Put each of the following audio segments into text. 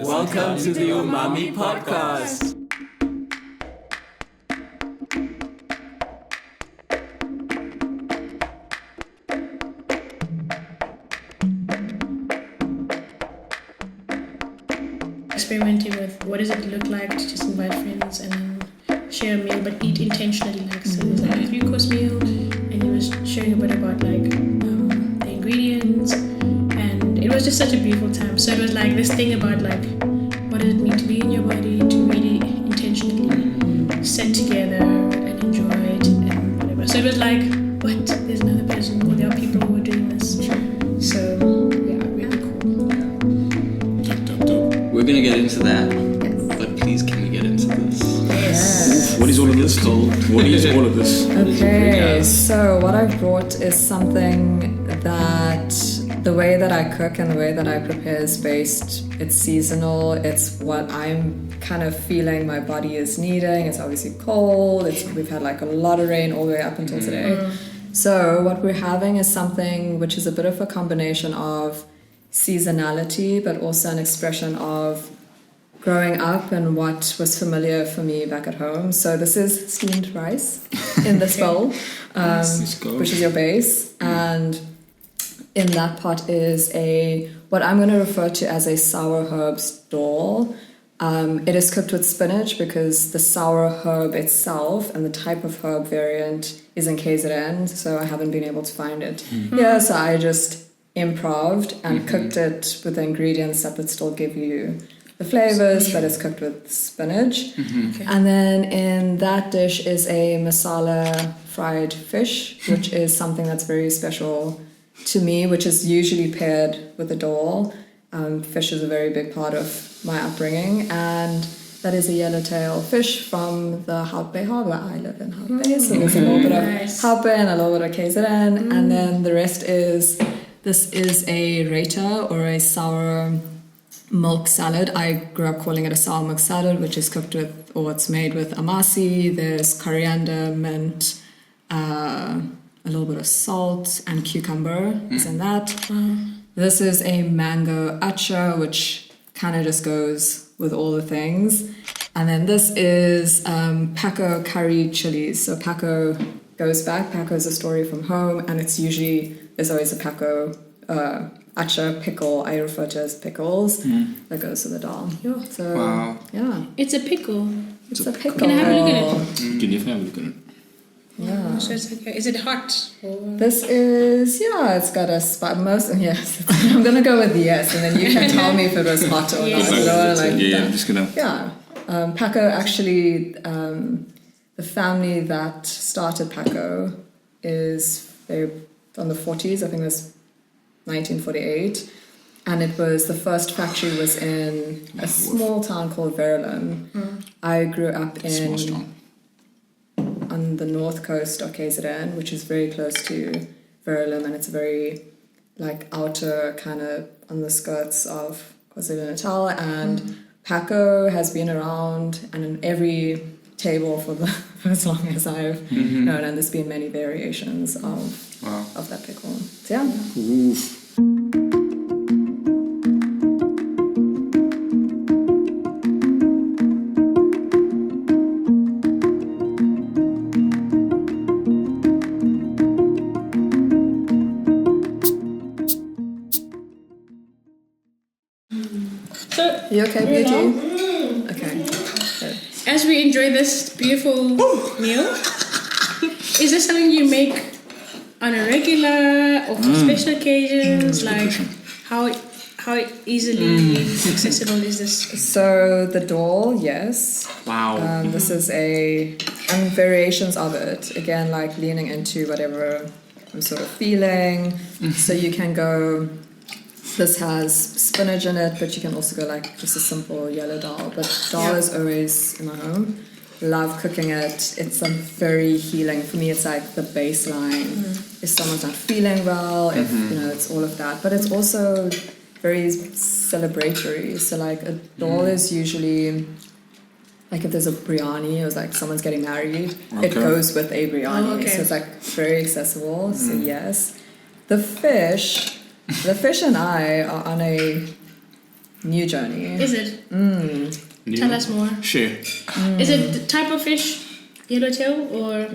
Welcome to the Umami Podcast. Experimenting with what does it look like to just invite friends and then share a meal, but eat intentionally. Like, so there's like a 3-course meal, and he was sharing a bit about like the ingredients, and it was just such a beautiful time. So it was like this thing about like what does it mean to be in your body, to really intentionally sit together and enjoy it and whatever. So it was like, what? There's another person, or there are people who are doing this. So yeah, really cool. We're gonna get into that, but please can we get into this? Yes. What is all of this, Dhall? What is all of this? Okay, so what I've brought is something that the way that I cook and the way that I prepare is based, it's seasonal, it's what I'm kind of feeling my body is needing. It's obviously cold, we've had like a lot of rain all the way up until today. So what we're having is something which is a bit of a combination of seasonality, but also an expression of growing up and what was familiar for me back at home. So this is steamed rice in this bowl, which is your base, and in that pot is what I'm going to refer to as a sour herbs dhall. It is cooked with spinach because the sour herb itself and the type of herb variant is in KZN, so I haven't been able to find it here. So I just improved and cooked it with the ingredients that would still give you the flavors, but it's cooked with spinach. And then in that dish is a masala fried fish, which is something that's very special to me, which is usually paired with a dhall. Fish is a very big part of my upbringing, and that is a yellowtail fish from the Hout Bay Harbour. I live in Hout Bay, so there's a little bit of Hout Bay and a little bit of KZN, and then the rest is, this is a raita or a sour milk salad. I grew up calling it a sour milk salad, which is cooked with, or it's made with amasi. There's coriander, mint, a little bit of salt, and cucumber is in that. This is a mango acha, which kind of just goes with all the things. And then this is Packo curried chillies. So Packo goes back. Packo is a story from home, and it's usually, there's always a Packo acha pickle, I refer to as pickles, that goes to the dhall. So, yeah. It's a pickle. It's a pickle. Can I have a look at it? Can you have a look at it? Yeah. So it's like, is it hot? Or? This is, it's got a spot. Yes. I'm going to go with yes, and then you can tell me if it was hot or not. I'm just going to... Yeah. Packo, actually, the family that started Packo is from the 40s. I think it was 1948. And it was, the first factory was in a small town called Verulam. I grew up on the north coast of KZN, which is very close to Verulam, and it's a very like outer kind of on the skirts of KwaZulu-Natal. And Packo has been around and in every table for as long as I've known, and there's been many variations of that pickle. So yeah. Oof. You okay, Beauty? Okay. As we enjoy this beautiful meal, is this something you make on a regular or for special occasions? Like, how easily accessible is this? So the dhall, yes. Wow. This is and variations of it. Again, like leaning into whatever I'm sort of feeling. So you can go. This has spinach in it, but you can also go like just a simple yellow dhall. But dhall is always in my home. Love cooking it. It's very healing. For me, it's like the baseline. If someone's not feeling well, if it's all of that. But it's also very celebratory. So like a dhall is usually like if there's a biryani, it was like someone's getting married, it goes with a biryani. So it's like very accessible. So yes. The fish and I are on a new journey. Is it? Tell us more. Share. Is it the type of fish, yellowtail, or?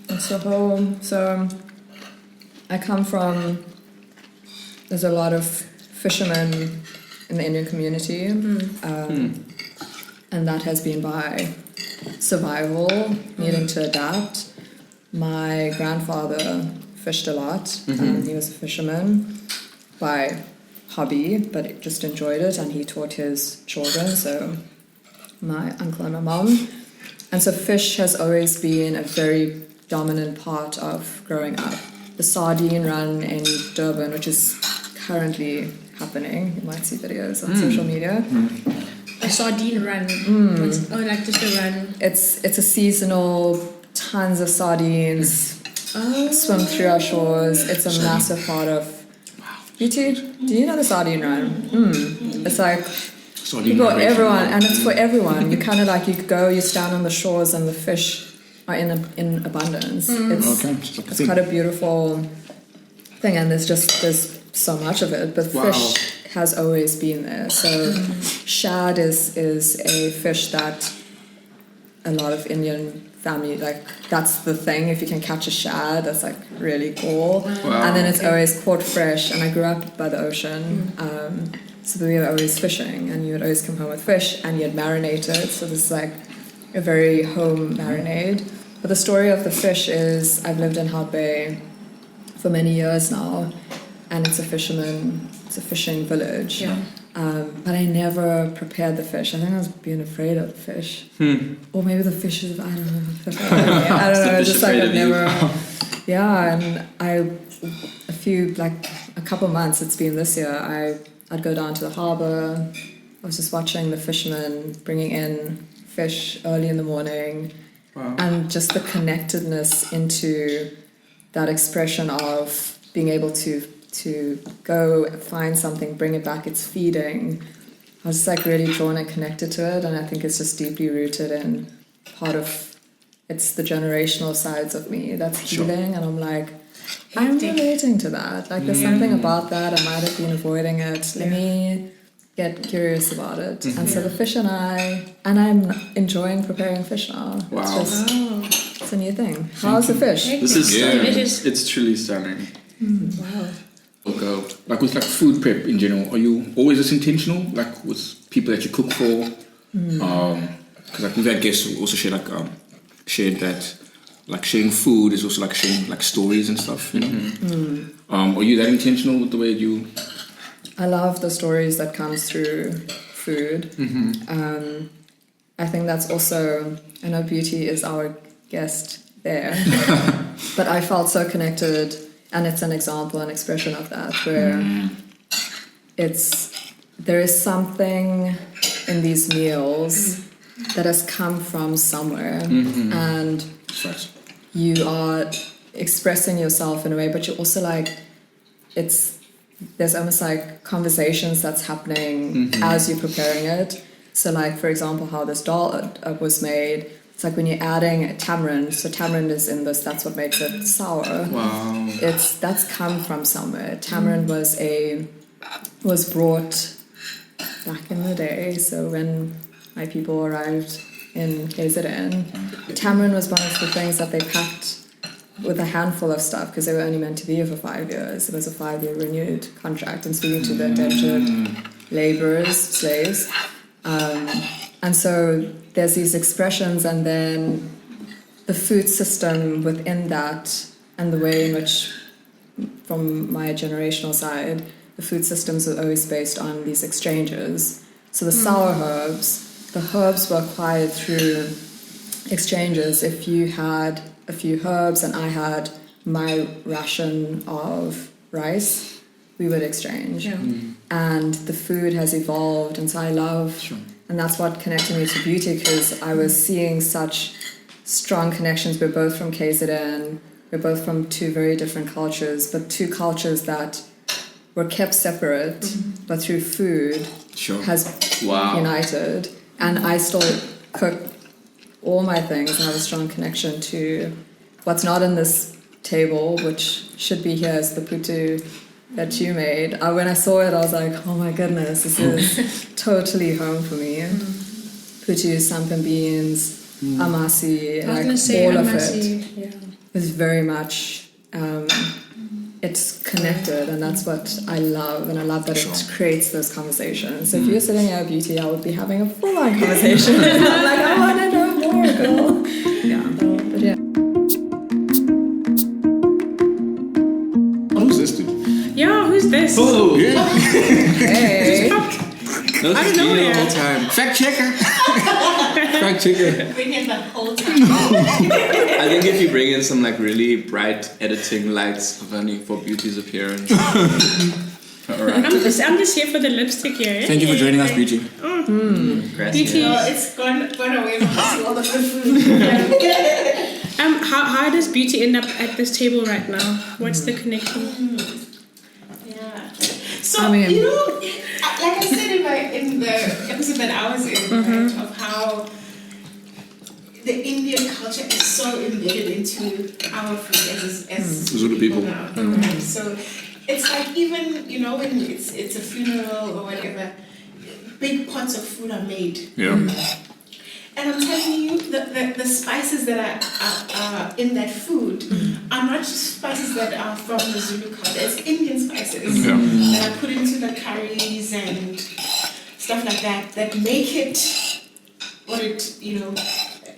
It's a whole. So I come from. There's a lot of fishermen in the Indian community, and that has been by survival, needing to adapt. My grandfather fished a lot. He was a fisherman by hobby, but just enjoyed it, and he taught his children, so my uncle and my mom. And so fish has always been a very dominant part of growing up. The sardine run in Durban, which is currently happening, you might see videos on social media. A sardine run. Like just a run. It's a seasonal, tons of sardines swim through our shores. It's a massive part of. You too? Do you know the sardine run? It's like people, everyone, and it's for everyone. You kind of like you go, you stand on the shores, and the fish are in abundance. It's quite a beautiful thing, and there's so much of it. But fish has always been there. So shad is a fish that a lot of Indian family, like, that's the thing. If you can catch a shad, that's like really cool. And then it's always caught fresh. And I grew up by the ocean, so we were always fishing, and you would always come home with fish, and you'd marinate it. So this is like a very home marinade. But the story of the fish is, I've lived in Hout Bay for many years now, and it's a fishing village. But I never prepared the fish. I think I was being afraid of the fish. Or maybe the fish is, I don't know. I don't know, just like I've never... and a couple months it's been this year, I'd go down to the harbour. I was just watching the fishermen bringing in fish early in the morning. And just the connectedness into that expression of being able to go find something, bring it back, it's feeding. I was just like really drawn and connected to it, and I think it's just deeply rooted in part of, it's the generational sides of me that's healing, and I'm like, I'm relating to that. Like there's something about that, I might have been avoiding it. Let me get curious about it. And so the fish and I'm enjoying preparing fish now. It's a new thing. How's the fish? This is delicious. It's truly stunning. Wow. Okay. Like with like food prep in general, are you always this intentional? Like with people that you cook for? Because like we've had guests who also shared that like sharing food is also like sharing like stories and stuff, you know? Are you that intentional with the way you... I love the stories that comes through food. I think that's also, I know Beauty is our guest there, but I felt so connected, and it's an example, an expression of that, where there is something in these meals that has come from somewhere, and you are expressing yourself in a way, but you're also like, there's almost like conversations that's happening as you're preparing it. So like, for example, how this dal was made, it's like when you're adding tamarind, so tamarind is in this, that's what makes it sour. That's come from somewhere. Tamarind was brought back in the day, so when my people arrived in KZN, tamarind was one of the things that they packed with a handful of stuff, because they were only meant to be here for 5 years. It was a 5-year renewed contract, and speaking to the indentured labourers, slaves. And so there's these expressions, and then the food system within that, and the way in which, from my generational side, the food systems are always based on these exchanges. So the sour herbs, the herbs were acquired through exchanges. If you had a few herbs and I had my ration of rice, we would exchange. And the food has evolved, and so I love, and that's what connected me to Beauty, because I was seeing such strong connections. We're both from KZN, we're both from two very different cultures, but two cultures that were kept separate, but through food has united. And I still cook all my things, and I have a strong connection to what's not in this table, which should be here, is the putu that you made. When I saw it, I was like, oh my goodness, this is totally home for me. Putu, sampan beans, amasi, I was like gonna say all of amasi, it. yeah. It's very much, it's connected, and that's what I love, and I love that it creates those conversations. So if you're sitting here at Beauty, I would be having a full-on conversation. I'm like, I want to know more, girl. Yeah, but yeah. Who's this dude? Yeah, who's this? Oh, yeah. Hey. I don't know the yet. whole time. Fact checker. Fact checker. Bring in the whole time. I think if you bring in some like really bright editing lights for Beauty's appearance. All right. I'm just here for the lipstick here. Thank you for joining us, Beauty. Gracias. Beauty. Oh, it's gone away from us, all of the food. How does Beauty end up at this table right now? What's the connection? Yeah. So, I mean- you know, like I said in the episode that I was in, right, of how the Indian culture is so embedded into our food as Zulu people. now. Right? So it's like even, you know, when it's a funeral or whatever, big pots of food are made. Yeah. And I'm telling you, the spices that are in that food are not just spices that are from the Zulu culture. It's Indian spices that are put into the curries and stuff like that make it what it, you know,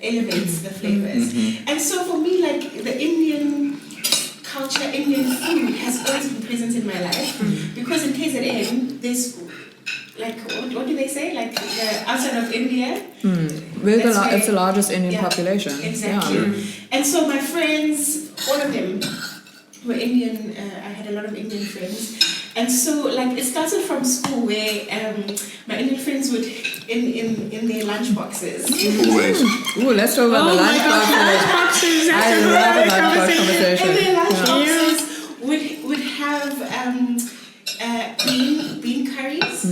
elevates the flavors. And so for me, like the Indian culture, Indian food has always been present in my life because in KZN, there's like, what do they say? Like outside of India? It's the largest Indian population. Exactly. Yeah. And so my friends, all of them were Indian. I had a lot of Indian friends. And so like it started from school where my Indian friends would, in their lunch boxes. Always. Ooh, let's talk about the lunch boxes. I love a lunch box conversation. And their lunch boxes would have bean curries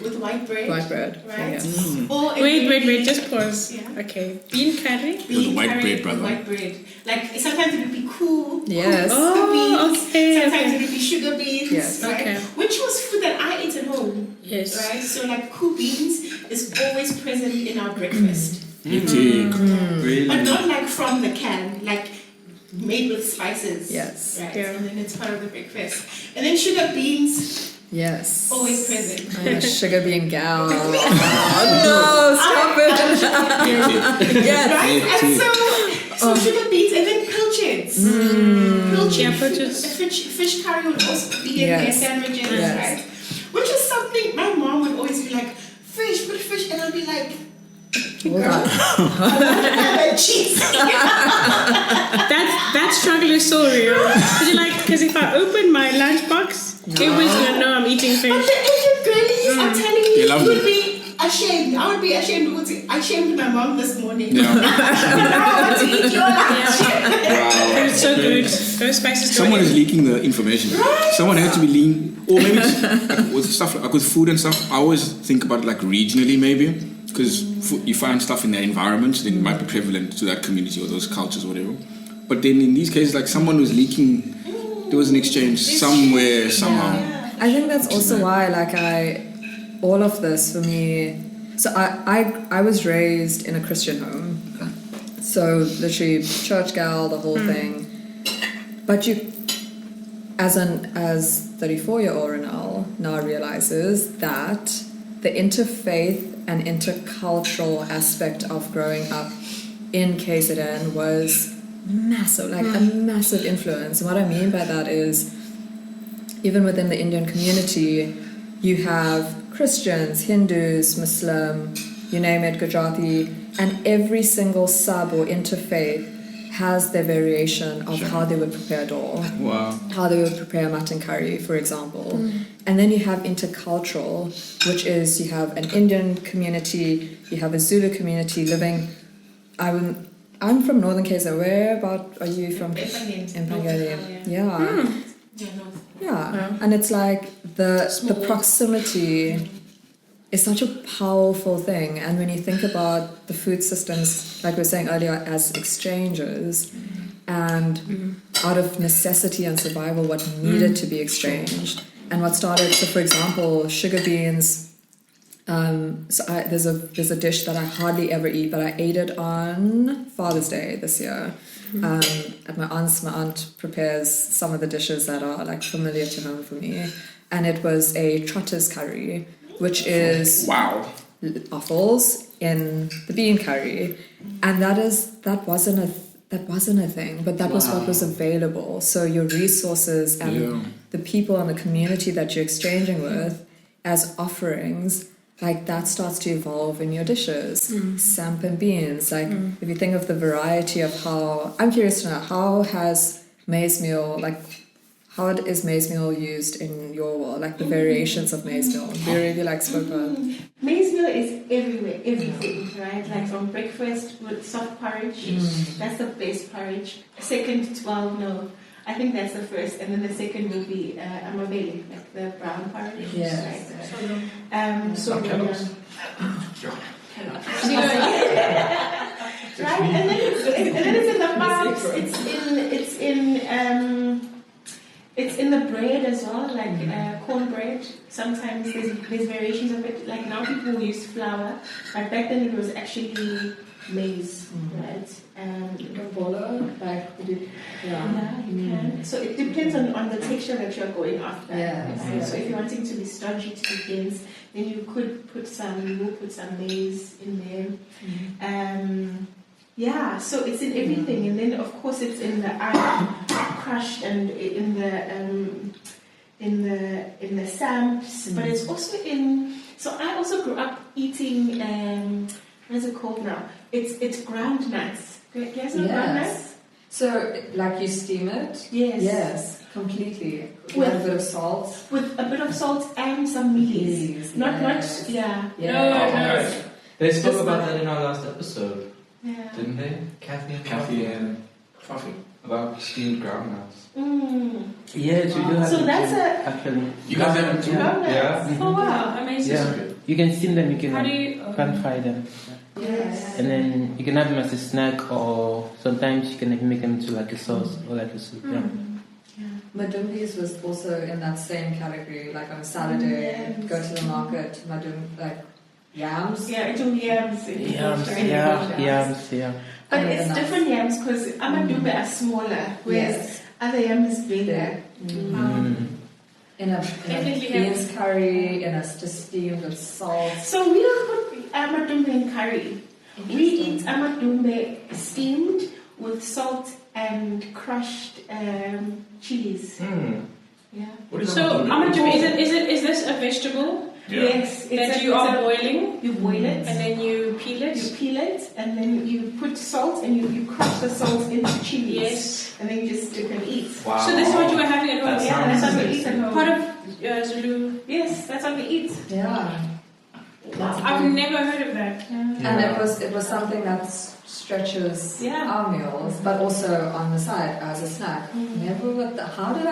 with white bread. White bread, Right? yes. Or Wait, just pause. Yeah. Okay, bean curry? Bean white curry bread, brother. with white bread. Like sometimes it would be cool. Yes. Cool beans. okay, Sometimes okay. it would be sugar beans. Yes. Right? Okay. Which was food that I ate at home. Yes. Right? So like cool beans is always present in our breakfast. Beauty. Really? But not like from the can, like made with spices. Yes. Right. Yeah. And then it's part of the breakfast. And then sugar beans, Yes. always present. I'm a sugar bean gal. No, stop it. Yes. Right? And so sugar beans and then pilchards. Yeah, pilchards. Fish curry would also be in their Yes. sandwiches, Yes. right? Which is something my mom would always be like, put fish, and I'll be like, Hold on. cheese. That struggle is so real. Because if I open my lunchbox, everyone's gonna know I'm eating But fish. the Asian girlies, I'm telling you, They love you would it. be ashamed. I would be ashamed. I shamed my mom this morning. Yeah. Now I want to eat your lunch. It's so good. Those spices. go Someone in. is leaking the information. Right. Someone had to be lean, or maybe it's, like, with stuff like with food and stuff. I always think about it like regionally, maybe, because you find stuff in that environment, then it might be prevalent to that community or those cultures, or whatever. But then in these cases, like someone was leaking, there was an exchange somewhere, somehow. I think that's also why, like, all of this for me. So I was raised in a Christian home, so literally church gal, the whole thing. But you, as 34-year-old Ronel now realizes that the interfaith and intercultural aspect of growing up in KZN was massive, like a massive influence. And what I mean by that is, even within the Indian community, you have Christians, Hindus, Muslim, you name it, Gujarati, and every single sub or interfaith has their variation of how they would prepare dal, Wow. how they would prepare mutton curry, for example. And then you have intercultural, which is you have an Indian community, you have a Zulu community living. I'm from Northern KZN. Where about are you from? Empangeni. Yeah. Yeah. And it's like the proximity is such a powerful thing. And when you think about the food systems, like we were saying earlier, as exchanges, and out of necessity and survival, what needed to be exchanged. And what started, so for example, sugar beans. There's a dish that I hardly ever eat, but I ate it on Father's Day this year. At my aunt prepares some of the dishes that are like familiar to home for me, and it was a trotter's curry, which is offals in the bean curry, and that wasn't a thing, but that was what was available. So your resources and the people and the community that you're exchanging with as offerings, like that starts to evolve in your dishes. Samp and beans, like if you think of the variety of how, I'm curious to know, how is maize meal used in your world, like the variations of maize meal? Do you really like spoke about? Maize meal is everywhere, everything, right? Like from breakfast with soft porridge, that's the best porridge. I think that's the first, and then the second will be amabele, like the brown porridge. Yes. Right, and then it's in the farms. It's in the bread as well, like cornbread. Sometimes there's variations of it. Like now people use flour, but back then it was actually maize, right? You can. So it depends on the texture that you're going after. Yeah. So if you're wanting to be stodgy to be dense, then you could put some maize in there. So it's in everything, and then of course it's in the crushed and in the samps, but it's also in. So I also grew up eating what is it called now? It's ground nuts. Do you guys know ground nuts? So, like you steam it? Yes. Yes, completely. With a bit of salt. With a bit of salt and some mealies. Not much, yeah. No. They spoke about that in our last episode, Yeah. didn't they? Kathy and Coffee. about steamed groundnuts. Yes, we do have So them that's too, a actually. You have them too? ground nuts. Yeah. Oh wow, amazing. Yeah. You can steam them, you can How do you pan fry them. Yes. And then you can have them as a snack, or sometimes you can make them into like a sauce or like a soup. Yeah. Madumbi's was also in that same category, like on a Saturday, go to the market, like yams. Yeah, it's yams. Yams, yeah. But it's different yams because amadumbe are smaller, whereas other yams is bigger. In a Definitely beans curry, in a steamed with salt. So we don't put amadumbe in curry. We eat amadumbe steamed with salt and crushed chilies. Yeah. So amadumbe, is this a vegetable Yes. that you are boiling? You boil it. And then you peel it? You peel it and then you put salt and you crush the salt into chilies. Yes. And then you just dip and eat. Wow. So this is what you were having at home? Yeah, that's what we eat at home. Part of Zulu? Yes, that's what we eat. Yeah. I've never heard of that. And it was something that stretches our meals, but also on the side as a snack. Never with how do we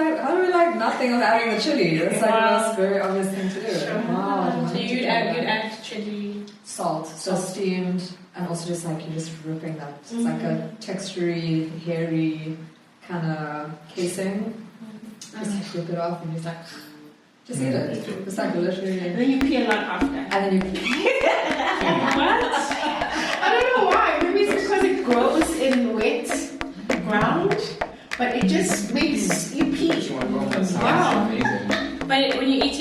like nothing of adding the chili? It's like the most very obvious thing to do. Wow. So you'd add chili. Salt, so steamed, and also just like you're just ripping that. It's like a textury, hairy kind of casing. Just rip it off and just like just eat it. It's like literally. And then you peel out after. And then you. What? I don't know why. Maybe it's because it grows in wet ground, but it just makes you pee. That sounds Wow. amazing. But when you eat